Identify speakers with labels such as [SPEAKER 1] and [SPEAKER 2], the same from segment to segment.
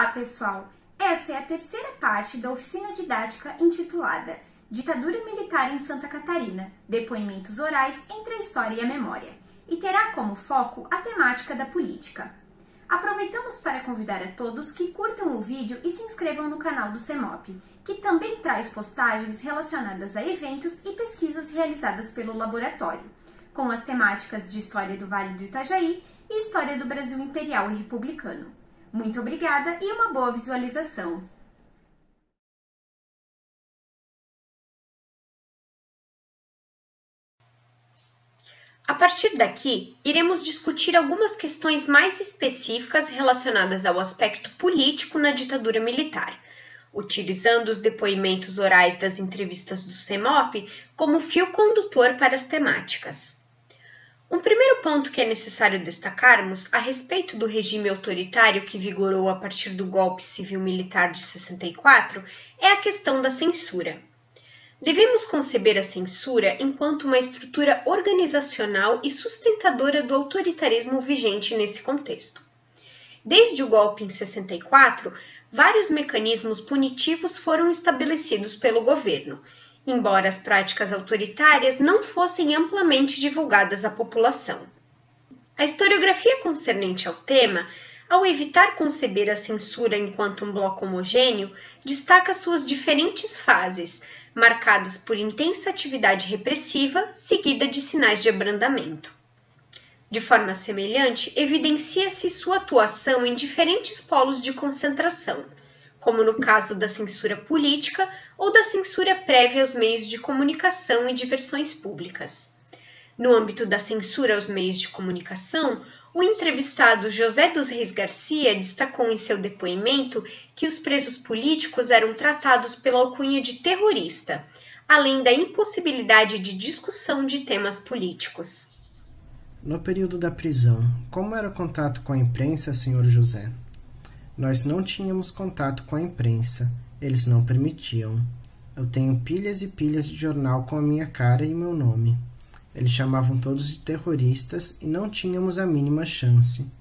[SPEAKER 1] Olá, pessoal! Essa é a terceira parte da oficina didática intitulada Ditadura Militar em Santa Catarina, Depoimentos Orais entre a História e a Memória, e terá como foco a temática da política. Aproveitamos para convidar a todos que curtam o vídeo e se inscrevam no canal do CEMOP, que também traz postagens relacionadas a eventos e pesquisas realizadas pelo laboratório, com as temáticas de História do Vale do Itajaí e História do Brasil Imperial e Republicano. Muito obrigada e uma boa visualização!
[SPEAKER 2] A partir daqui, iremos discutir algumas questões mais específicas relacionadas ao aspecto político na ditadura militar, utilizando os depoimentos orais das entrevistas do CEMOP como fio condutor para as temáticas. Um primeiro ponto que é necessário destacarmos a respeito do regime autoritário que vigorou a partir do golpe civil-militar de 64 é a questão da censura. Devemos conceber a censura enquanto uma estrutura organizacional e sustentadora do autoritarismo vigente nesse contexto. Desde o golpe em 64, vários mecanismos punitivos foram estabelecidos pelo governo, embora as práticas autoritárias não fossem amplamente divulgadas à população. A historiografia concernente ao tema, ao evitar conceber a censura enquanto um bloco homogêneo, destaca suas diferentes fases, marcadas por intensa atividade repressiva, seguida de sinais de abrandamento. De forma semelhante, evidencia-se sua atuação em diferentes polos de concentração, como no caso da censura política ou da censura prévia aos meios de comunicação e diversões públicas. No âmbito da censura aos meios de comunicação, o entrevistado José dos Reis Garcia destacou em seu depoimento que os presos políticos eram tratados pela alcunha de terrorista, além da impossibilidade de discussão de temas políticos.
[SPEAKER 3] No período da prisão, como era o contato com a imprensa, Sr. José? Nós não tínhamos contato com a imprensa, eles não permitiam. Eu tenho pilhas e pilhas de jornal com a minha cara e meu nome. Eles chamavam todos de terroristas e não tínhamos a mínima chance.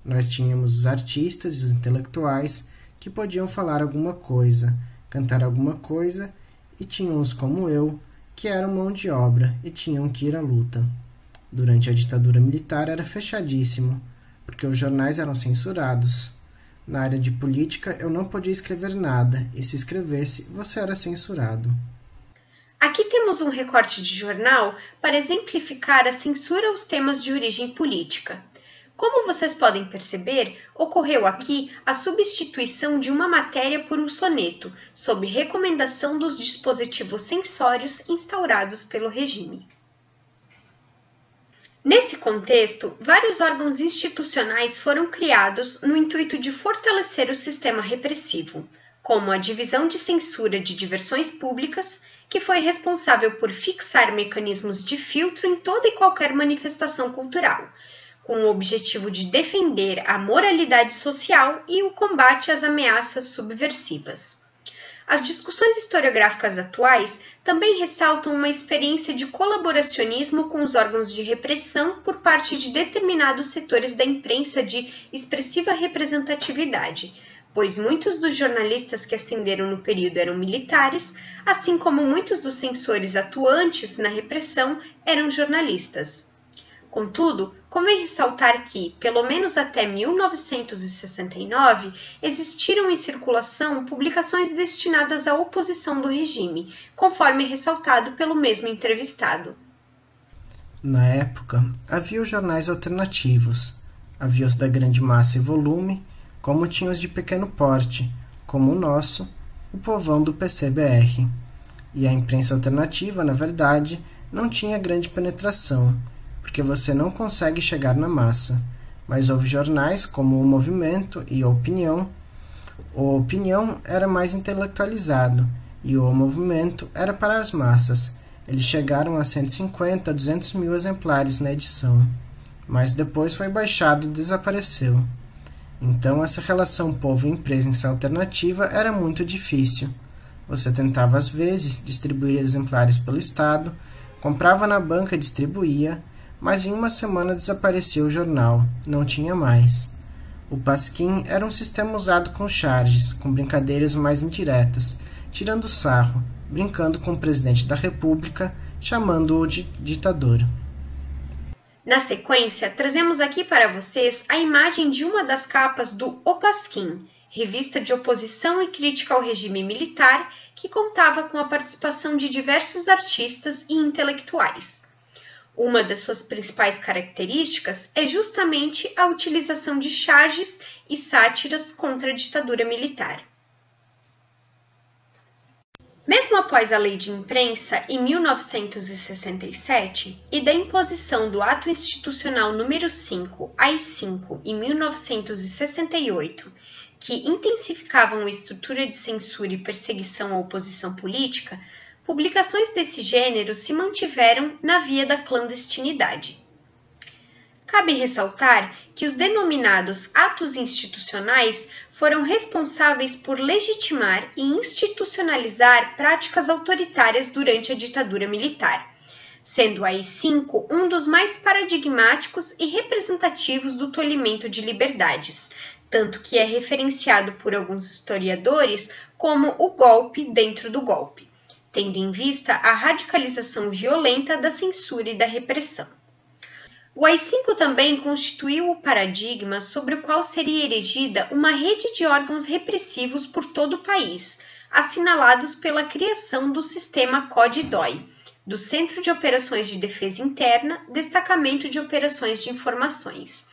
[SPEAKER 3] Nós tínhamos os artistas e os intelectuais que podiam falar alguma coisa, cantar alguma coisa, e tinham os como eu, que eram mão de obra e tinham que ir à luta. Durante a ditadura militar era fechadíssimo, porque os jornais eram censurados. Na área de política eu não podia escrever nada, e se escrevesse, você era censurado.
[SPEAKER 2] Aqui temos um recorte de jornal para exemplificar a censura aos temas de origem política. Como vocês podem perceber, ocorreu aqui a substituição de uma matéria por um soneto, sob recomendação dos dispositivos censórios instaurados pelo regime. Nesse contexto, vários órgãos institucionais foram criados no intuito de fortalecer o sistema repressivo, como a Divisão de Censura de Diversões Públicas, que foi responsável por fixar mecanismos de filtro em toda e qualquer manifestação cultural, com o objetivo de defender a moralidade social e o combate às ameaças subversivas. As discussões historiográficas atuais também ressaltam uma experiência de colaboracionismo com os órgãos de repressão por parte de determinados setores da imprensa de expressiva representatividade, pois muitos dos jornalistas que ascenderam no período eram militares, assim como muitos dos censores atuantes na repressão eram jornalistas. Contudo, convém ressaltar que, pelo menos até 1969, existiram em circulação publicações destinadas à oposição do regime, conforme ressaltado pelo mesmo entrevistado.
[SPEAKER 3] Na época, havia os jornais alternativos, havia os da grande massa e volume, como tinha os de pequeno porte, como o nosso, o povão do PCBR. E a imprensa alternativa, na verdade, não tinha grande penetração, porque você não consegue chegar na massa, mas houve jornais como o Movimento e a Opinião. O Opinião era mais intelectualizado e o Movimento era para as massas. Eles chegaram a 150 a 200 mil exemplares na edição, mas depois foi baixado e desapareceu. Então essa relação povo-imprensa alternativa era muito difícil. Você tentava às vezes distribuir exemplares pelo Estado, comprava na banca e distribuía, mas em uma semana desapareceu o jornal, não tinha mais. O pasquim era um sistema usado com charges, com brincadeiras mais indiretas, tirando sarro, brincando com o presidente da República, chamando-o de ditador.
[SPEAKER 2] Na sequência, trazemos aqui para vocês a imagem de uma das capas do O Pasquim, revista de oposição e crítica ao regime militar, que contava com a participação de diversos artistas e intelectuais. Uma das suas principais características é justamente a utilização de charges e sátiras contra a ditadura militar. Mesmo após a Lei de Imprensa, em 1967, e da imposição do Ato Institucional número 5, AI-5, em 1968, que intensificavam a estrutura de censura e perseguição à oposição política, publicações desse gênero se mantiveram na via da clandestinidade. Cabe ressaltar que os denominados atos institucionais foram responsáveis por legitimar e institucionalizar práticas autoritárias durante a ditadura militar, sendo o AI-5 um dos mais paradigmáticos e representativos do tolhimento de liberdades, tanto que é referenciado por alguns historiadores como o golpe dentro do golpe, tendo em vista a radicalização violenta da censura e da repressão. O AI-5 também constituiu o paradigma sobre o qual seria erigida uma rede de órgãos repressivos por todo o país, assinalados pela criação do sistema CODE-DOI, do Centro de Operações de Defesa Interna, Destacamento de Operações de Informações,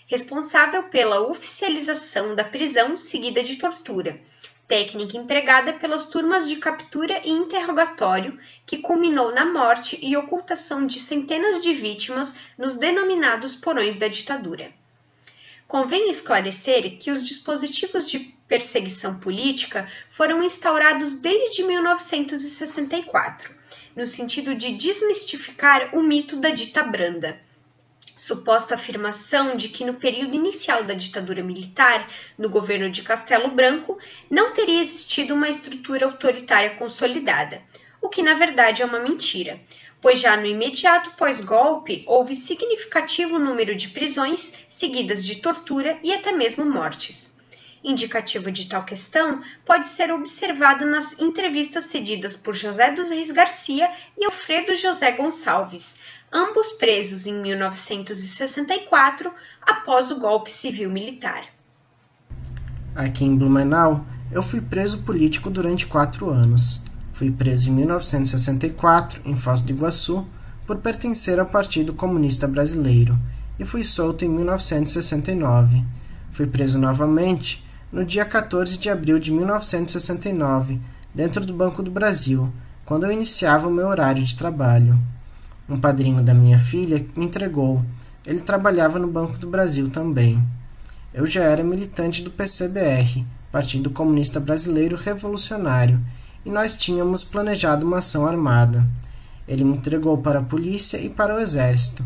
[SPEAKER 2] responsável pela oficialização da prisão seguida de tortura, técnica empregada pelas turmas de captura e interrogatório que culminou na morte e ocultação de centenas de vítimas nos denominados porões da ditadura. Convém esclarecer que os dispositivos de perseguição política foram instaurados desde 1964, no sentido de desmistificar o mito da dita branda, suposta afirmação de que no período inicial da ditadura militar, no governo de Castelo Branco, não teria existido uma estrutura autoritária consolidada, o que na verdade é uma mentira, pois já no imediato pós-golpe houve significativo número de prisões, seguidas de tortura e até mesmo mortes. Indicativo de tal questão pode ser observado nas entrevistas cedidas por José dos Reis Garcia e Alfredo José Gonçalves, ambos presos em 1964 após o golpe civil-militar.
[SPEAKER 3] Aqui em Blumenau, eu fui preso político durante 4 anos. Fui preso em 1964, em Foz do Iguaçu, por pertencer ao Partido Comunista Brasileiro, e fui solto em 1969. Fui preso novamente no dia 14 de abril de 1969, dentro do Banco do Brasil, quando eu iniciava o meu horário de trabalho. Um padrinho da minha filha me entregou. Ele trabalhava no Banco do Brasil também. Eu já era militante do PCBR, Partido Comunista Brasileiro Revolucionário, e nós tínhamos planejado uma ação armada. Ele me entregou para a polícia e para o exército.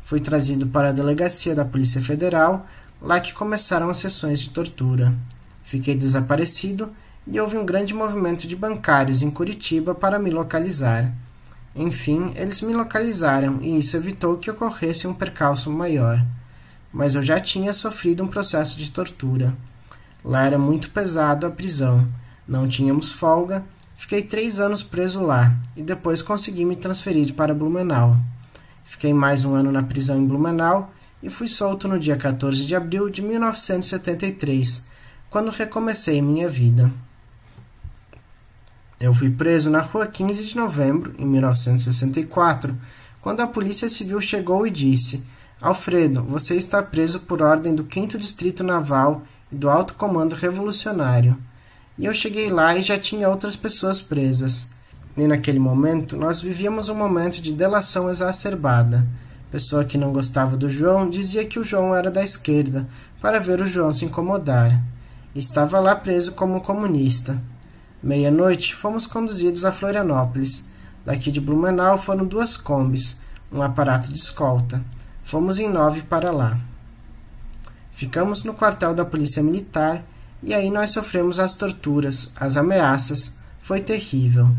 [SPEAKER 3] Fui trazido para a delegacia da Polícia Federal, lá que começaram as sessões de tortura. Fiquei desaparecido e houve um grande movimento de bancários em Curitiba para me localizar. Enfim, eles me localizaram e isso evitou que ocorresse um percalço maior. Mas eu já tinha sofrido um processo de tortura. Lá era muito pesado a prisão, não tínhamos folga, fiquei 3 anos preso lá e depois consegui me transferir para Blumenau. Fiquei mais 1 ano na prisão em Blumenau e fui solto no dia 14 de abril de 1973, quando recomecei minha vida. Eu fui preso na rua 15 de novembro, em 1964, quando a Polícia Civil chegou e disse: Alfredo, você está preso por ordem do 5º Distrito Naval e do Alto Comando Revolucionário. E eu cheguei lá e já tinha outras pessoas presas. E naquele momento, nós vivíamos um momento de delação exacerbada. Pessoa que não gostava do João dizia que o João era da esquerda, para ver o João se incomodar. E estava lá preso como comunista. Meia-noite, fomos conduzidos a Florianópolis. Daqui de Blumenau foram 2 combis, um aparato de escolta. Fomos em 9 para lá. Ficamos no quartel da Polícia Militar e aí nós sofremos as torturas, as ameaças. Foi terrível.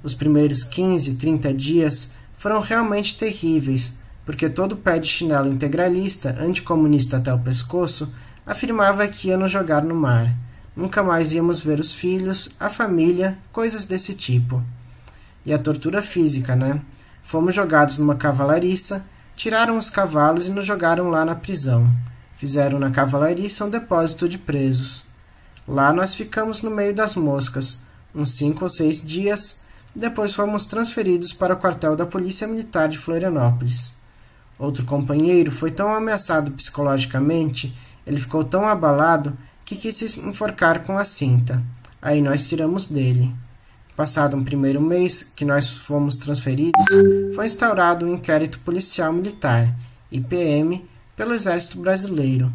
[SPEAKER 3] Os primeiros 15, 30 dias foram realmente terríveis, porque todo pé de chinelo integralista, anticomunista até o pescoço, afirmava que ia nos jogar no mar. Nunca mais íamos ver os filhos, a família, coisas desse tipo. E a tortura física, né? Fomos jogados numa cavalariça, tiraram os cavalos e nos jogaram lá na prisão. Fizeram na cavalariça um depósito de presos. Lá nós ficamos no meio das moscas, uns 5 ou 6 dias, depois fomos transferidos para o quartel da Polícia Militar de Florianópolis. Outro companheiro foi tão ameaçado psicologicamente, ele ficou tão abalado, que quis se enforcar com a cinta. Aí nós tiramos dele. Passado um primeiro mês que nós fomos transferidos, foi instaurado um inquérito policial militar, IPM, pelo Exército Brasileiro,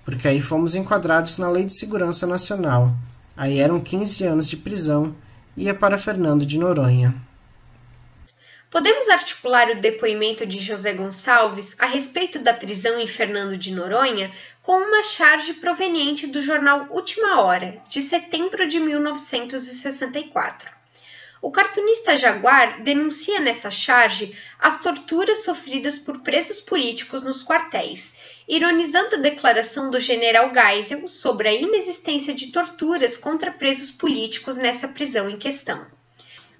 [SPEAKER 3] porque aí fomos enquadrados na Lei de Segurança Nacional. Aí eram 15 anos de prisão, ia para Fernando de Noronha.
[SPEAKER 2] Podemos articular o depoimento de José Gonçalves a respeito da prisão em Fernando de Noronha com uma charge proveniente do jornal Última Hora, de setembro de 1964. O cartunista Jaguar denuncia nessa charge as torturas sofridas por presos políticos nos quartéis, ironizando a declaração do general Geisel sobre a inexistência de torturas contra presos políticos nessa prisão em questão.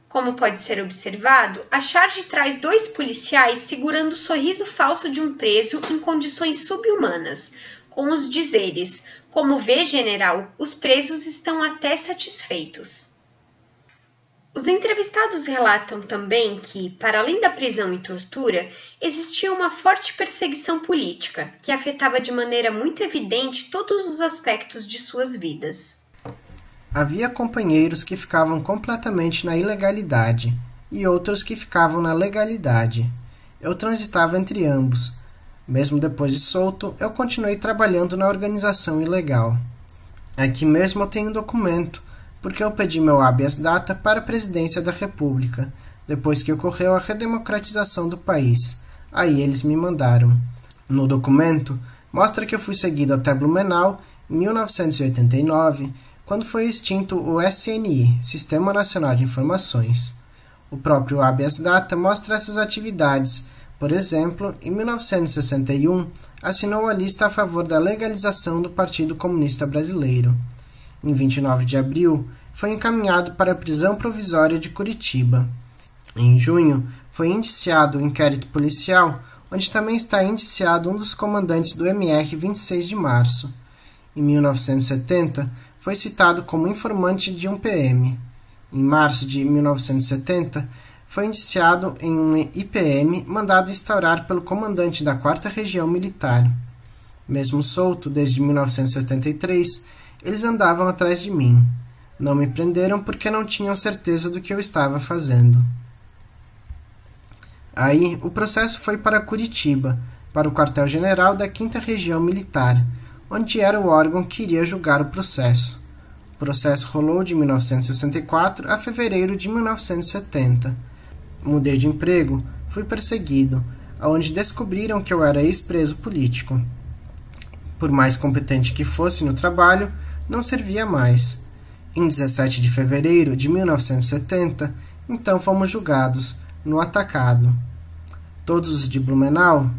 [SPEAKER 2] Como pode ser observado, a charge traz 2 policiais segurando o sorriso falso de um preso em condições subhumanas, com os dizeres: "Como vê, general, os presos estão até satisfeitos." Os entrevistados relatam também que, para além da prisão e tortura, existia uma forte perseguição política, que afetava de maneira muito evidente todos os aspectos de suas vidas.
[SPEAKER 3] Havia companheiros que ficavam completamente na ilegalidade e outros que ficavam na legalidade. Eu transitava entre ambos. Mesmo depois de solto, eu continuei trabalhando na organização ilegal. Aqui mesmo eu tenho um documento, porque eu pedi meu habeas data para a presidência da República, depois que ocorreu a redemocratização do país. Aí eles me mandaram. No documento, mostra que eu fui seguido até Blumenau em 1989, quando foi extinto o SNI, Sistema Nacional de Informações. O próprio habeas data mostra essas atividades. Por exemplo, em 1961, assinou a lista a favor da legalização do Partido Comunista Brasileiro. Em 29 de abril, foi encaminhado para a prisão provisória de Curitiba. Em junho, foi indiciado o inquérito policial, onde também está indiciado um dos comandantes do MR 26 de março. Em 1970, foi citado como informante de um PM. Em março de 1970, foi indiciado em um IPM mandado instaurar pelo comandante da 4ª Região Militar. Mesmo solto desde 1973, eles andavam atrás de mim. Não me prenderam porque não tinham certeza do que eu estava fazendo. Aí, o processo foi para Curitiba, para o quartel-general da 5ª Região Militar, onde era o órgão que iria julgar o processo. O processo rolou de 1964 a fevereiro de 1970. Mudei de emprego, fui perseguido, onde descobriram que eu era ex-preso político. Por mais competente que fosse no trabalho, não servia mais. Em 17 de fevereiro de 1970, então fomos julgados, no atacado. Todos os de Blumenau?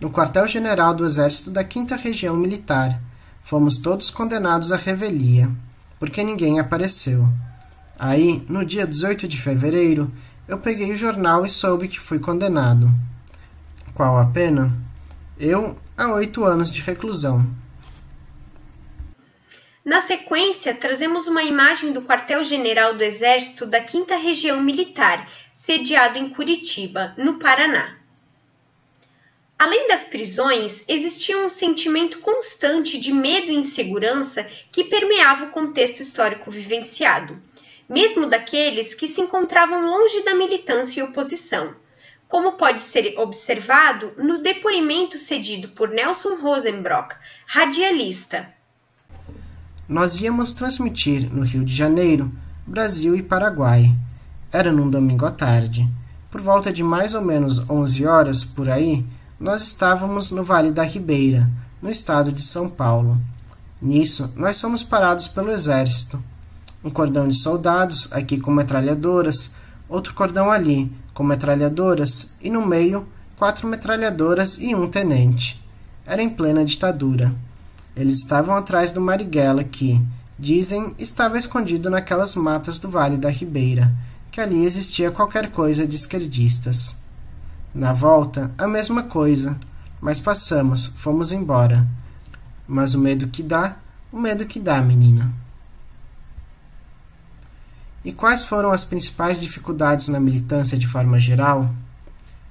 [SPEAKER 3] No quartel-general do Exército da 5ª Região Militar. Fomos todos condenados à revelia, porque ninguém apareceu. Aí, no dia 18 de fevereiro, eu peguei o jornal e soube que fui condenado. Qual a pena? Eu, a 8 anos de reclusão.
[SPEAKER 2] Na sequência, trazemos uma imagem do quartel-general do Exército da 5ª Região Militar, sediado em Curitiba, no Paraná. Além das prisões, existia um sentimento constante de medo e insegurança que permeava o contexto histórico vivenciado, mesmo daqueles que se encontravam longe da militância e oposição, como pode ser observado no depoimento cedido por Nelson Rosenbrock, radialista.
[SPEAKER 3] Nós íamos transmitir no Rio de Janeiro, Brasil e Paraguai. Era num domingo à tarde. Por volta de mais ou menos 11 horas, por aí, nós estávamos no Vale da Ribeira, no estado de São Paulo. Nisso, nós fomos parados pelo exército. Um cordão de soldados, aqui com metralhadoras, outro cordão ali, com metralhadoras, e no meio, 4 metralhadoras e um tenente. Era em plena ditadura. Eles estavam atrás do Marighella que, dizem, estava escondido naquelas matas do Vale da Ribeira, que ali existia qualquer coisa de esquerdistas. Na volta, a mesma coisa, mas passamos, fomos embora. Mas o medo que dá, menina. E quais foram as principais dificuldades na militância de forma geral?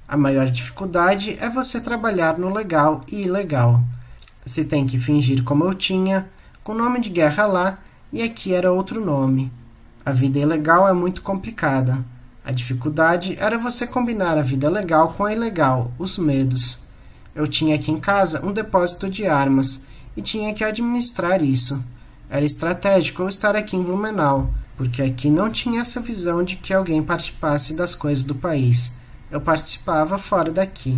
[SPEAKER 3] A maior dificuldade é você trabalhar no legal e ilegal. Se tem que fingir como eu tinha, com nome de guerra lá, e aqui era outro nome. A vida ilegal é muito complicada. A dificuldade era você combinar a vida legal com a ilegal, os medos. Eu tinha aqui em casa um depósito de armas e tinha que administrar isso. Era estratégico eu estar aqui em Blumenau, porque aqui não tinha essa visão de que alguém participasse das coisas do país. Eu participava fora daqui.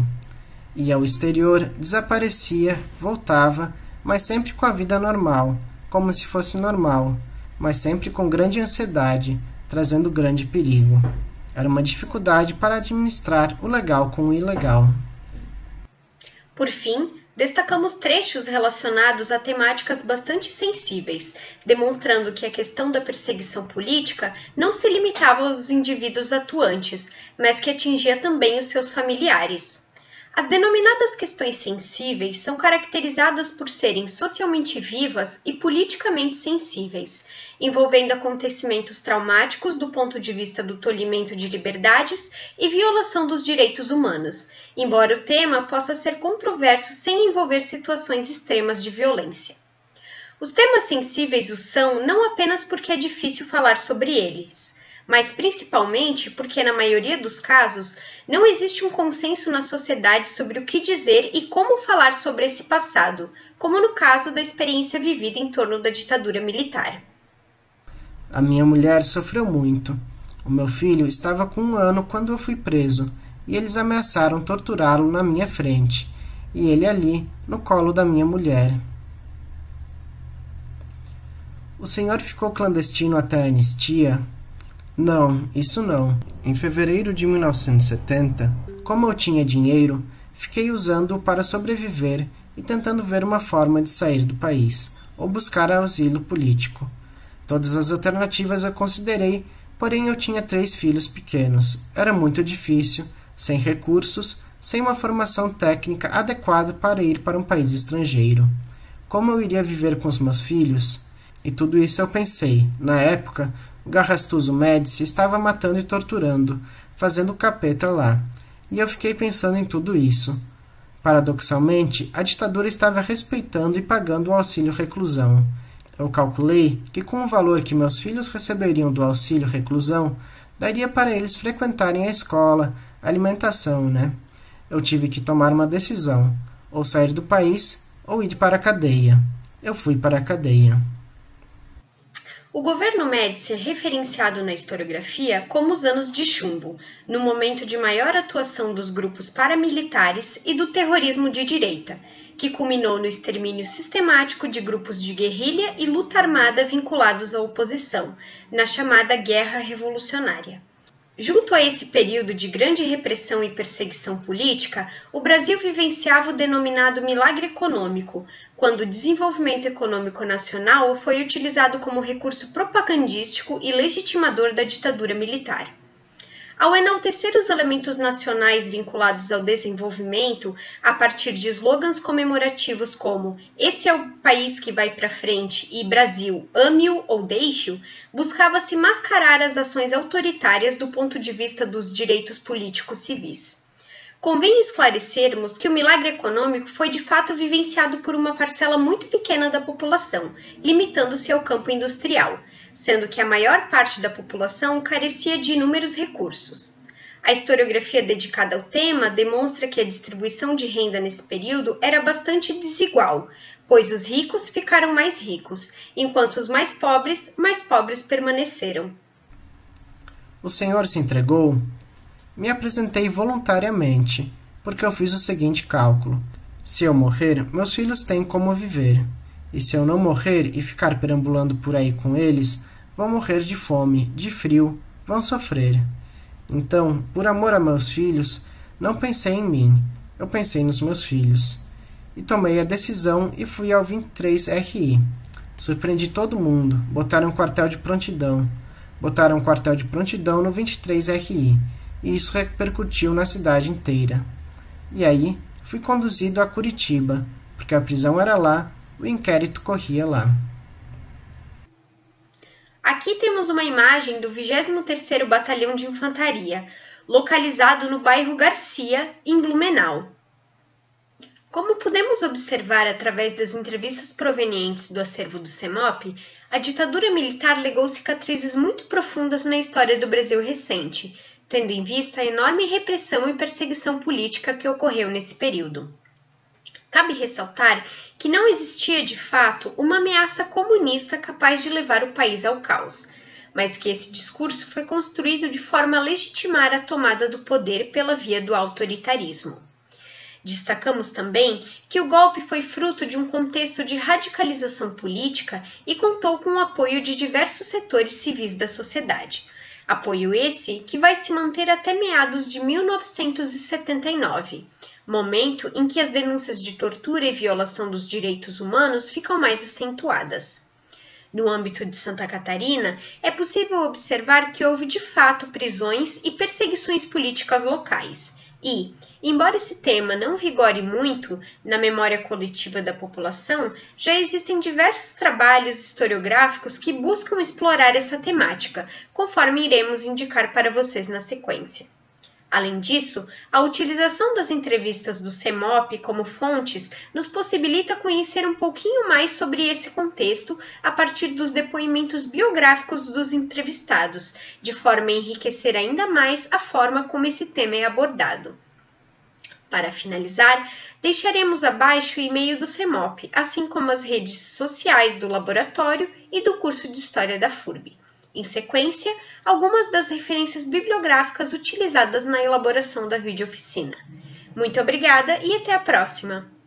[SPEAKER 3] Ia ao exterior, desaparecia, voltava, mas sempre com a vida normal, como se fosse normal, mas sempre com grande ansiedade, trazendo grande perigo. Era uma dificuldade para administrar o legal com o ilegal.
[SPEAKER 2] Por fim, destacamos trechos relacionados a temáticas bastante sensíveis, demonstrando que a questão da perseguição política não se limitava aos indivíduos atuantes, mas que atingia também os seus familiares. As denominadas questões sensíveis são caracterizadas por serem socialmente vivas e politicamente sensíveis, envolvendo acontecimentos traumáticos do ponto de vista do tolimento de liberdades e violação dos direitos humanos, embora o tema possa ser controverso sem envolver situações extremas de violência. Os temas sensíveis o são não apenas porque é difícil falar sobre eles, mas principalmente porque, na maioria dos casos, não existe um consenso na sociedade sobre o que dizer e como falar sobre esse passado, como no caso da experiência vivida em torno da ditadura militar.
[SPEAKER 3] A minha mulher sofreu muito. O meu filho estava com 1 ano quando eu fui preso, e eles ameaçaram torturá-lo na minha frente, e ele ali, no colo da minha mulher. O senhor ficou clandestino até a anistia? Não, isso não. Em fevereiro de 1970, como eu tinha dinheiro, fiquei usando-o para sobreviver e tentando ver uma forma de sair do país, ou buscar asilo político. Todas as alternativas eu considerei, porém eu tinha 3 filhos pequenos. Era muito difícil, sem recursos, sem uma formação técnica adequada para ir para um país estrangeiro. Como eu iria viver com os meus filhos? E tudo isso eu pensei. Na época, o Garrastuso Médici estava matando e torturando, fazendo capeta lá. E eu fiquei pensando em tudo isso. Paradoxalmente, a ditadura estava respeitando e pagando o auxílio reclusão. Eu calculei que com o valor que meus filhos receberiam do auxílio reclusão, daria para eles frequentarem a escola, a alimentação, né? Eu tive que tomar uma decisão, ou sair do país, ou ir para a cadeia. Eu fui para a cadeia.
[SPEAKER 2] O governo Médici é referenciado na historiografia como os anos de chumbo, no momento de maior atuação dos grupos paramilitares e do terrorismo de direita, que culminou no extermínio sistemático de grupos de guerrilha e luta armada vinculados à oposição, na chamada Guerra Revolucionária. Junto a esse período de grande repressão e perseguição política, o Brasil vivenciava o denominado milagre econômico, quando o desenvolvimento econômico nacional foi utilizado como recurso propagandístico e legitimador da ditadura militar. Ao enaltecer os elementos nacionais vinculados ao desenvolvimento, a partir de slogans comemorativos como "Esse é o país que vai para frente" e "Brasil, ame-o ou deixe-o", buscava-se mascarar as ações autoritárias do ponto de vista dos direitos políticos civis. Convém esclarecermos que o milagre econômico foi de fato vivenciado por uma parcela muito pequena da população, limitando-se ao campo industrial, sendo que a maior parte da população carecia de inúmeros recursos. A historiografia dedicada ao tema demonstra que a distribuição de renda nesse período era bastante desigual, pois os ricos ficaram mais ricos, enquanto os mais pobres permaneceram.
[SPEAKER 3] O senhor se entregou? Me apresentei voluntariamente, porque eu fiz o seguinte cálculo. Se eu morrer, meus filhos têm como viver. E se eu não morrer e ficar perambulando por aí com eles, vão morrer de fome, de frio, vão sofrer. Então, por amor a meus filhos, não pensei em mim, eu pensei nos meus filhos. e tomei a decisão e fui ao 23RI. Surpreendi todo mundo, botaram um quartel de prontidão. Botaram um quartel de prontidão no 23RI, e isso repercutiu na cidade inteira. E aí, fui conduzido a Curitiba, porque a prisão era lá, o inquérito corria lá.
[SPEAKER 2] Aqui temos uma imagem do 23º Batalhão de Infantaria, localizado no bairro Garcia, em Blumenau. Como podemos observar através das entrevistas provenientes do acervo do CEMOP, a ditadura militar legou cicatrizes muito profundas na história do Brasil recente, tendo em vista a enorme repressão e perseguição política que ocorreu nesse período. Cabe ressaltar que não existia de fato uma ameaça comunista capaz de levar o país ao caos, mas que esse discurso foi construído de forma a legitimar a tomada do poder pela via do autoritarismo. Destacamos também que o golpe foi fruto de um contexto de radicalização política e contou com o apoio de diversos setores civis da sociedade. Apoio esse que vai se manter até meados de 1979, momento em que as denúncias de tortura e violação dos direitos humanos ficam mais acentuadas. No âmbito de Santa Catarina, é possível observar que houve de fato prisões e perseguições políticas locais. E, embora esse tema não vigore muito na memória coletiva da população, já existem diversos trabalhos historiográficos que buscam explorar essa temática, conforme iremos indicar para vocês na sequência. Além disso, a utilização das entrevistas do CEMOP como fontes nos possibilita conhecer um pouquinho mais sobre esse contexto a partir dos depoimentos biográficos dos entrevistados, de forma a enriquecer ainda mais a forma como esse tema é abordado. Para finalizar, deixaremos abaixo o e-mail do CEMOP, assim como as redes sociais do laboratório e do curso de História da FURB. Em sequência, algumas das referências bibliográficas utilizadas na elaboração da videooficina. Muito obrigada e até a próxima!